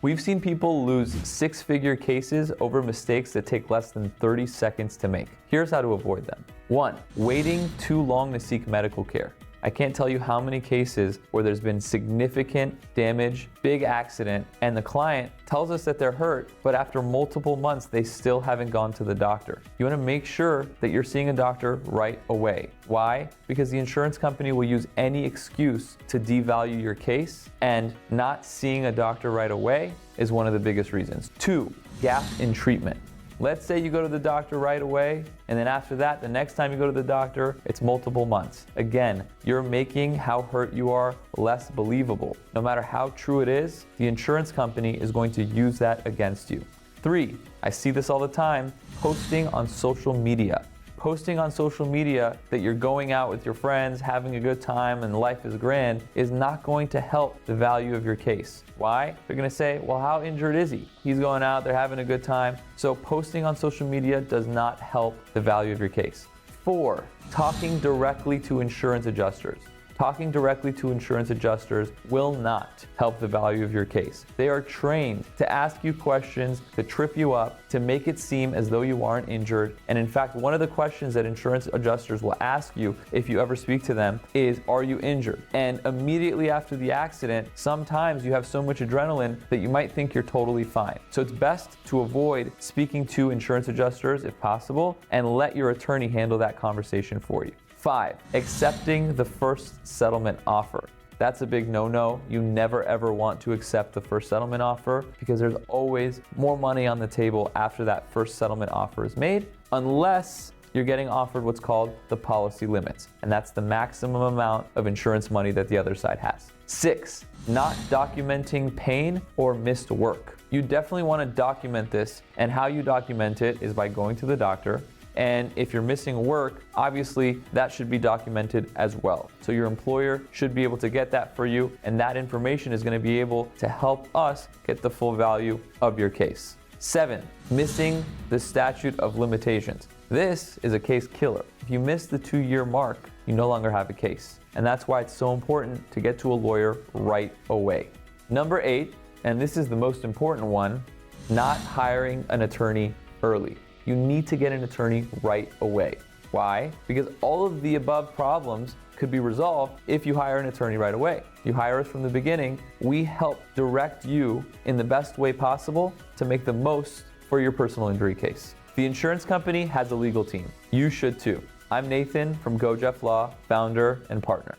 We've seen people lose six-figure cases over mistakes that take less than 30 seconds to make. Here's how to avoid them. 1. Waiting too long to seek medical care. I can't tell you how many cases where there's been significant damage, big accident, and the client tells us that they're hurt, but after multiple months, they still haven't gone to the doctor. You want to make sure that you're seeing a doctor right away. Why? Because the insurance company will use any excuse to devalue your case, and not seeing a doctor right away is one of the biggest reasons. 2. Gap in treatment. Let's say you go to the doctor right away, and then after that, the next time you go to the doctor, it's multiple months. Again, you're making how hurt you are less believable. No matter how true it is, the insurance company is going to use that against you. 3, I see this all the time, posting on social media. Posting on social media that you're going out with your friends, having a good time, and life is grand is not going to help the value of your case. Why? They're gonna say, well, how injured is he? He's going out, they're having a good time. So posting on social media does not help the value of your case. 4, talking directly to insurance adjusters. Talking directly to insurance adjusters will not help the value of your case. They are trained to ask you questions, to trip you up, to make it seem as though you aren't injured. And in fact, one of the questions that insurance adjusters will ask you if you ever speak to them is, are you injured? And immediately after the accident, sometimes you have so much adrenaline that you might think you're totally fine. So it's best to avoid speaking to insurance adjusters if possible, and let your attorney handle that conversation for you. 5, accepting the first settlement offer. That's a big no-no. You never ever want to accept the first settlement offer because there's always more money on the table after that first settlement offer is made, unless you're getting offered what's called the policy limits. And that's the maximum amount of insurance money that the other side has. 6, not documenting pain or missed work. You definitely want to document this, and how you document it is by going to the doctor. And if you're missing work, obviously that should be documented as well. So your employer should be able to get that for you, and that information is going to be able to help us get the full value of your case. 7, missing the statute of limitations. This is a case killer. If you miss the 2-year mark, you no longer have a case. And that's why it's so important to get to a lawyer right away. Number 8, and this is the most important one, not hiring an attorney early. You need to get an attorney right away. Why? Because all of the above problems could be resolved if you hire an attorney right away. You hire us from the beginning, we help direct you in the best way possible to make the most for your personal injury case. The insurance company has a legal team. You should too. I'm Nathan from Go Jeff Law, founder and partner.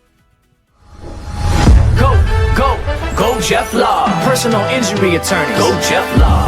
Go Jeff Law, personal injury attorney. Go Jeff Law.